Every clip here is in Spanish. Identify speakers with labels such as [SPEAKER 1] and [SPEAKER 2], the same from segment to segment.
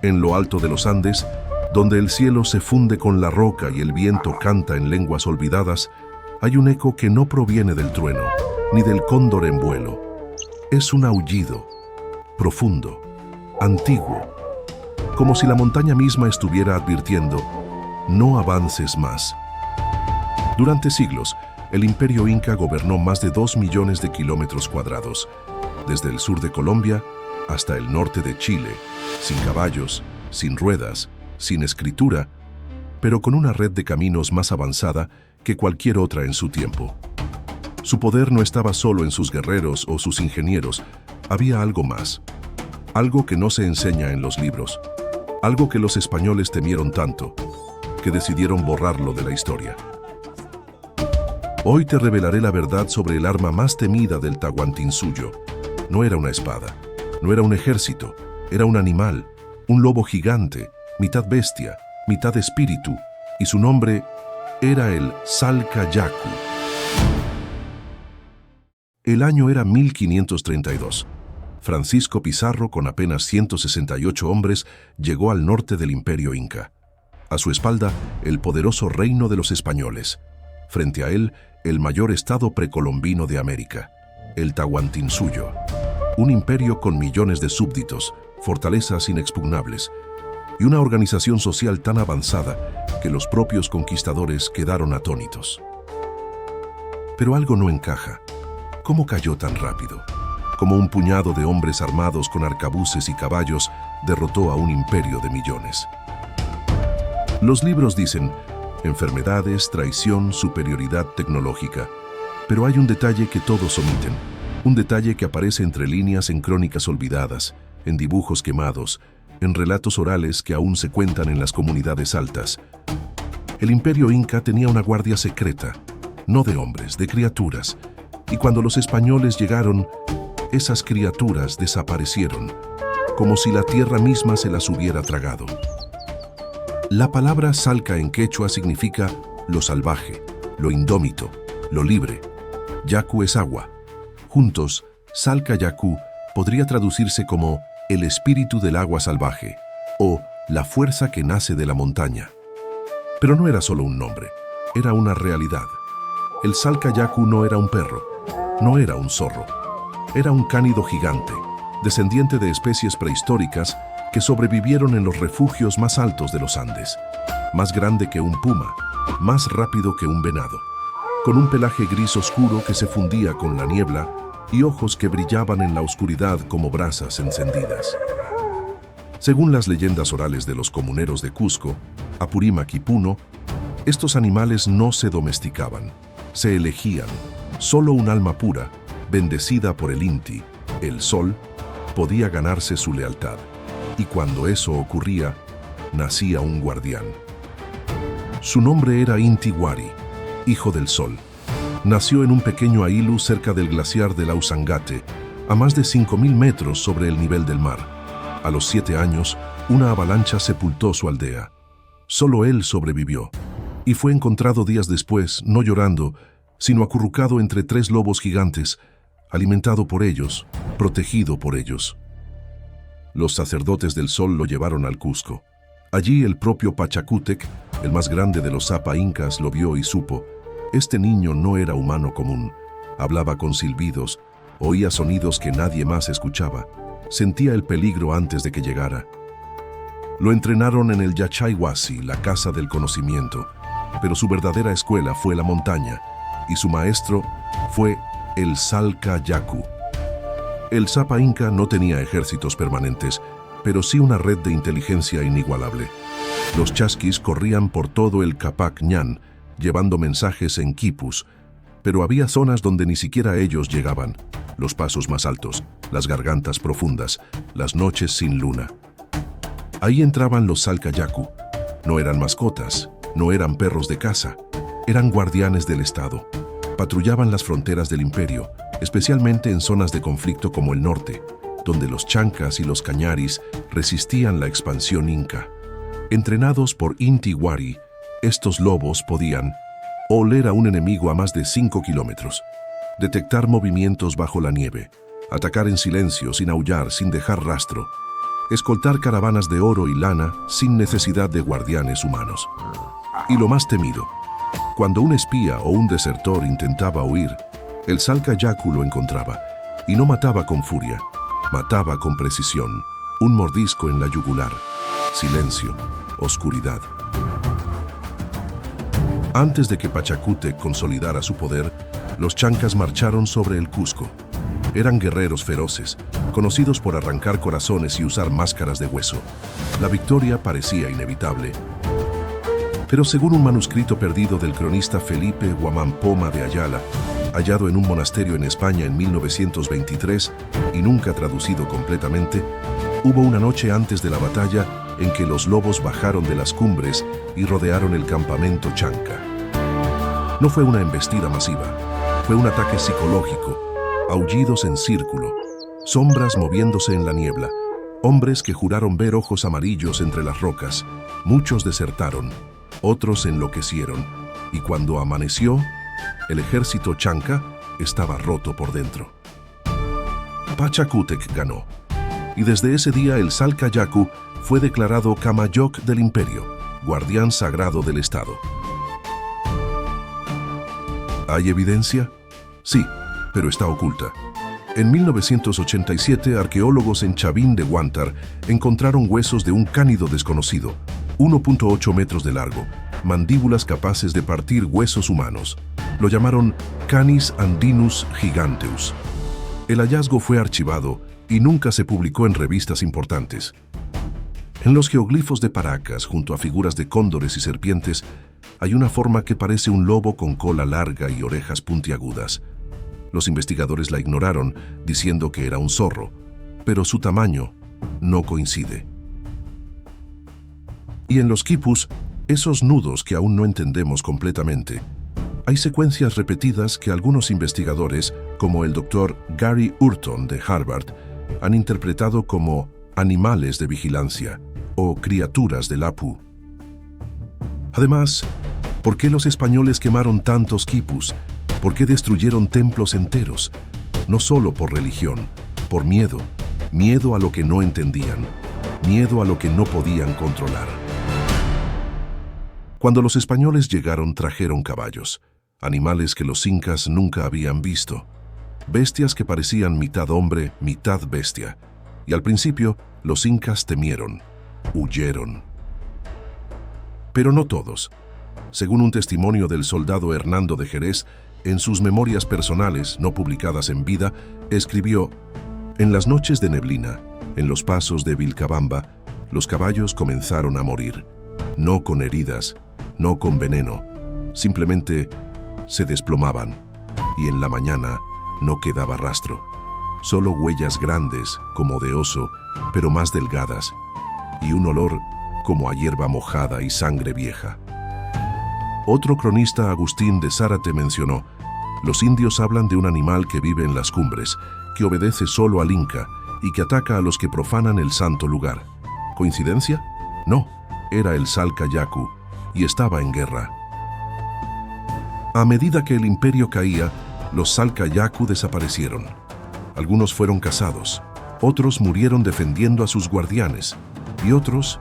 [SPEAKER 1] En lo alto de los Andes, donde el cielo se funde con la roca y el viento canta en lenguas olvidadas, hay un eco que no proviene del trueno, ni del cóndor en vuelo. Es un aullido, profundo, antiguo, como si la montaña misma estuviera advirtiendo: no avances más. Durante siglos, el Imperio Inca gobernó más de 2 millones de kilómetros cuadrados, desde el sur de Colombia hasta el norte de Chile, sin caballos, sin ruedas, sin escritura, pero con una red de caminos más avanzada que cualquier otra en su tiempo. Su poder no estaba solo en sus guerreros o sus ingenieros, había algo más, algo que no se enseña en los libros, algo que los españoles temieron tanto, que decidieron borrarlo de la historia. Hoy te revelaré la verdad sobre el arma más temida del Tahuantinsuyo. No era una espada, no era un ejército, era un animal, un lobo gigante, mitad bestia, mitad espíritu, y su nombre era el Salcayacu. El año era 1532. Francisco Pizarro, con apenas 168 hombres, llegó al norte del Imperio Inca. A su espalda, el poderoso reino de los españoles. Frente a él, el mayor estado precolombino de América, el Tahuantinsuyo. Un imperio con millones de súbditos, fortalezas inexpugnables, y una organización social tan avanzada que los propios conquistadores quedaron atónitos. Pero algo no encaja. ¿Cómo cayó tan rápido? Como un puñado de hombres armados con arcabuces y caballos derrotó a un imperio de millones. Los libros dicen: enfermedades, traición, superioridad tecnológica. Pero hay un detalle que todos omiten, un detalle que aparece entre líneas en crónicas olvidadas, en dibujos quemados, en relatos orales que aún se cuentan en las comunidades altas. El Imperio Inca tenía una guardia secreta, no de hombres, de criaturas, y cuando los españoles llegaron, esas criaturas desaparecieron, como si la tierra misma se las hubiera tragado. La palabra Salca en quechua significa lo salvaje, lo indómito, lo libre. Yacu es agua. Juntos, Salcayacu podría traducirse como el espíritu del agua salvaje o la fuerza que nace de la montaña. Pero no era solo un nombre, era una realidad. El Salcayacu no era un perro, no era un zorro, era un cánido gigante, descendiente de especies prehistóricas que sobrevivieron en los refugios más altos de los Andes, más grande que un puma, más rápido que un venado, con un pelaje gris oscuro que se fundía con la niebla y ojos que brillaban en la oscuridad como brasas encendidas. Según las leyendas orales de los comuneros de Cusco, Apurímac y Puno, estos animales no se domesticaban, se elegían. Solo un alma pura, bendecida por el Inti, el sol, podía ganarse su lealtad. Y cuando eso ocurría, nacía un guardián. Su nombre era Inti Wari, hijo del sol. Nació en un pequeño aílu cerca del glaciar de Lausangate, a más de 5.000 metros sobre el nivel del mar. A los 7 años, una avalancha sepultó su aldea. Solo él sobrevivió, y fue encontrado días después, no llorando, sino acurrucado entre 3 lobos gigantes, alimentado por ellos, protegido por ellos. Los sacerdotes del sol lo llevaron al Cusco. Allí el propio Pachacútec, el más grande de los Zapa incas, lo vio y supo: este niño no era humano común. Hablaba con silbidos, oía sonidos que nadie más escuchaba, sentía el peligro antes de que llegara. Lo entrenaron en el Yachayhuasi, la casa del conocimiento, pero su verdadera escuela fue la montaña, y su maestro fue el Salcayacu. El Zapa Inca no tenía ejércitos permanentes, pero sí una red de inteligencia inigualable. Los chasquis corrían por todo el Capac Ñan, llevando mensajes en quipus, pero había zonas donde ni siquiera ellos llegaban: los pasos más altos, las gargantas profundas, las noches sin luna. Ahí entraban los Salcayacu. No eran mascotas, no eran perros de caza, eran guardianes del Estado. Patrullaban las fronteras del imperio, especialmente en zonas de conflicto como el norte, donde los chancas y los cañaris resistían la expansión inca. Entrenados por Inti Wari, estos lobos podían oler a un enemigo a más de 5 kilómetros, detectar movimientos bajo la nieve, atacar en silencio, sin aullar, sin dejar rastro. escoltar caravanas de oro y lana sin necesidad de guardianes humanos. Y lo más temido, cuando un espía o un desertor intentaba huir, el Salka Yaku lo encontraba, y no mataba con furia, mataba con precisión, un mordisco en la yugular, silencio, oscuridad. Antes de que Pachacútec consolidara su poder, los chancas marcharon sobre el Cusco. Eran guerreros feroces, conocidos por arrancar corazones y usar máscaras de hueso. La victoria parecía inevitable. Pero según un manuscrito perdido del cronista Felipe Guamampoma de Ayala, hallado en un monasterio en España en 1923 y nunca traducido completamente, hubo una noche antes de la batalla en que los lobos bajaron de las cumbres y rodearon el campamento chanca. No fue una embestida masiva, fue un ataque psicológico, aullidos en círculo, sombras moviéndose en la niebla, hombres que juraron ver ojos amarillos entre las rocas. Muchos desertaron, otros enloquecieron, y cuando amaneció, el ejército chanca estaba roto por dentro. Pachacútec ganó, y desde ese día el Salka Yaku fue declarado Kamayoc del imperio, guardián sagrado del Estado. ¿Hay evidencia? Sí, pero está oculta. En 1987, arqueólogos en Chavín de Huántar encontraron huesos de un cánido desconocido, 1.8 metros de largo, mandíbulas capaces de partir huesos humanos. Lo llamaron Canis andinus giganteus. El hallazgo fue archivado y nunca se publicó en revistas importantes. En los geoglifos de Paracas, junto a figuras de cóndores y serpientes, hay una forma que parece un lobo con cola larga y orejas puntiagudas. Los investigadores la ignoraron, diciendo que era un zorro, pero su tamaño no coincide. Y en los quipus, esos nudos que aún no entendemos completamente, hay secuencias repetidas que algunos investigadores, como el doctor Gary Hurton de Harvard, han interpretado como animales de vigilancia o criaturas del Apu. Además, ¿por qué los españoles quemaron tantos quipus? ¿Por qué destruyeron templos enteros? No solo por religión, por miedo. Miedo a lo que no entendían. Miedo a lo que no podían controlar. Cuando los españoles llegaron, trajeron caballos, animales que los incas nunca habían visto. Bestias que parecían mitad hombre, mitad bestia. Y al principio, los incas temieron, huyeron. Pero no todos. Según un testimonio del soldado Hernando de Jerez, en sus memorias personales, no publicadas en vida, escribió: «En las noches de neblina, en los pasos de Vilcabamba, los caballos comenzaron a morir, no con heridas, no con veneno, simplemente se desplomaban, y en la mañana no quedaba rastro, solo huellas grandes, como de oso, pero más delgadas, y un olor como a hierba mojada y sangre vieja». Otro cronista, Agustín de Zárate, mencionó: «Los indios hablan de un animal que vive en las cumbres, que obedece solo al Inca y que ataca a los que profanan el santo lugar». ¿Coincidencia? No, era el Salka Yaku y estaba en guerra. A medida que el imperio caía, los Salka Yaku desaparecieron. Algunos fueron cazados, otros murieron defendiendo a sus guardianes y otros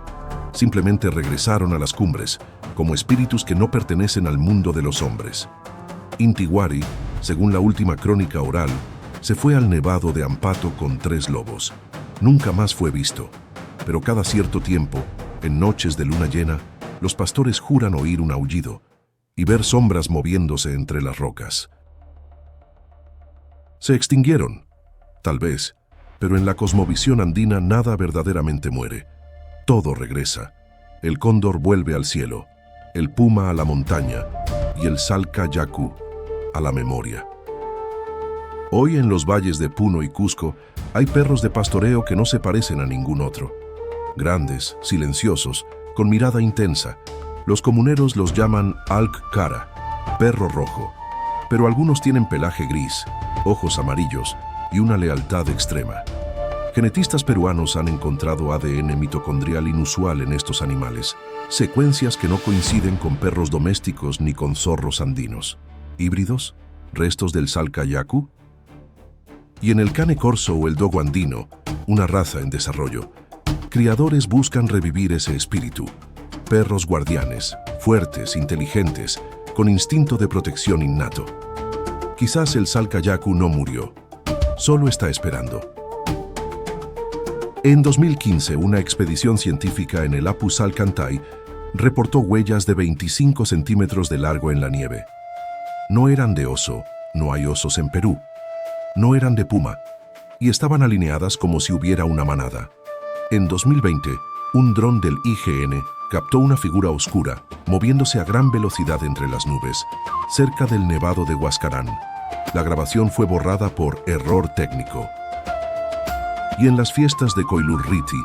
[SPEAKER 1] simplemente regresaron a las cumbres, como espíritus que no pertenecen al mundo de los hombres. Inti Wari, según la última crónica oral, se fue al nevado de Ampato con 3 lobos. Nunca más fue visto, pero cada cierto tiempo, en noches de luna llena, los pastores juran oír un aullido y ver sombras moviéndose entre las rocas. Se extinguieron, tal vez, pero en la cosmovisión andina nada verdaderamente muere. Todo regresa. El cóndor vuelve al cielo, el puma a la montaña y el Salka Yaku a la memoria. Hoy en los valles de Puno y Cusco hay perros de pastoreo que no se parecen a ningún otro. Grandes, silenciosos, con mirada intensa. Los comuneros los llaman Alk Cara, perro rojo, pero algunos tienen pelaje gris, ojos amarillos y una lealtad extrema. Genetistas peruanos han encontrado ADN mitocondrial inusual en estos animales, secuencias que no coinciden con perros domésticos ni con zorros andinos. ¿Híbridos? ¿Restos del Salka Yaku? Y en el cane corso o el dogo andino, una raza en desarrollo, criadores buscan revivir ese espíritu. Perros guardianes, fuertes, inteligentes, con instinto de protección innato. Quizás el Salcayacu no murió, solo está esperando. En 2015, una expedición científica en el Apu Salcantay reportó huellas de 25 centímetros de largo en la nieve. No eran de oso, no hay osos en Perú. No eran de puma, y estaban alineadas como si hubiera una manada. En 2020, un dron del IGN captó una figura oscura, moviéndose a gran velocidad entre las nubes, cerca del Nevado de Huascarán. La grabación fue borrada por error técnico. Y en las fiestas de Coilurriti,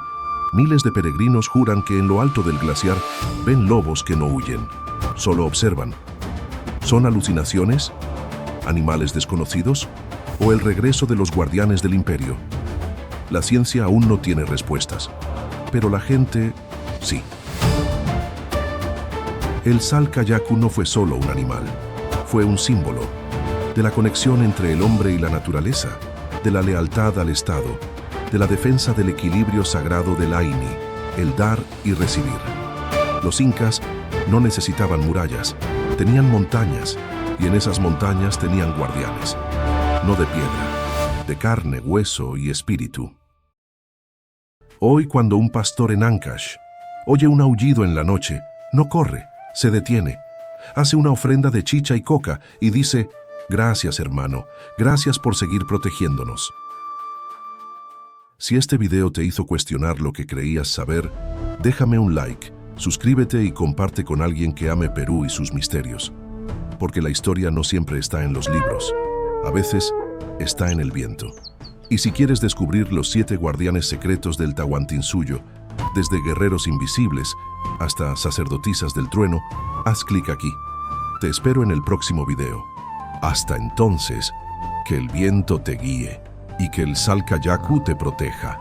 [SPEAKER 1] miles de peregrinos juran que en lo alto del glaciar ven lobos que no huyen, solo observan. ¿Son alucinaciones? ¿Animales desconocidos? ¿O el regreso de los guardianes del imperio? La ciencia aún no tiene respuestas, pero la gente sí. El Salcayacu no fue solo un animal, fue un símbolo de la conexión entre el hombre y la naturaleza, de la lealtad al Estado, de la defensa del equilibrio sagrado del Aini, el dar y recibir. Los incas no necesitaban murallas, tenían montañas, y en esas montañas tenían guardianes, no de piedra, de carne, hueso y espíritu. Hoy, cuando un pastor en Ancash oye un aullido en la noche, no corre, se detiene, hace una ofrenda de chicha y coca y dice: gracias, hermano, gracias por seguir protegiéndonos. Si este video te hizo cuestionar lo que creías saber, déjame un like, suscríbete y comparte con alguien que ame Perú y sus misterios. Porque la historia no siempre está en los libros, a veces está en el viento. Y si quieres descubrir los 7 guardianes secretos del Tahuantinsuyo, desde guerreros invisibles hasta sacerdotisas del trueno, haz clic aquí. Te espero en el próximo video. Hasta entonces, que el viento te guíe y que el Salcayacu te proteja.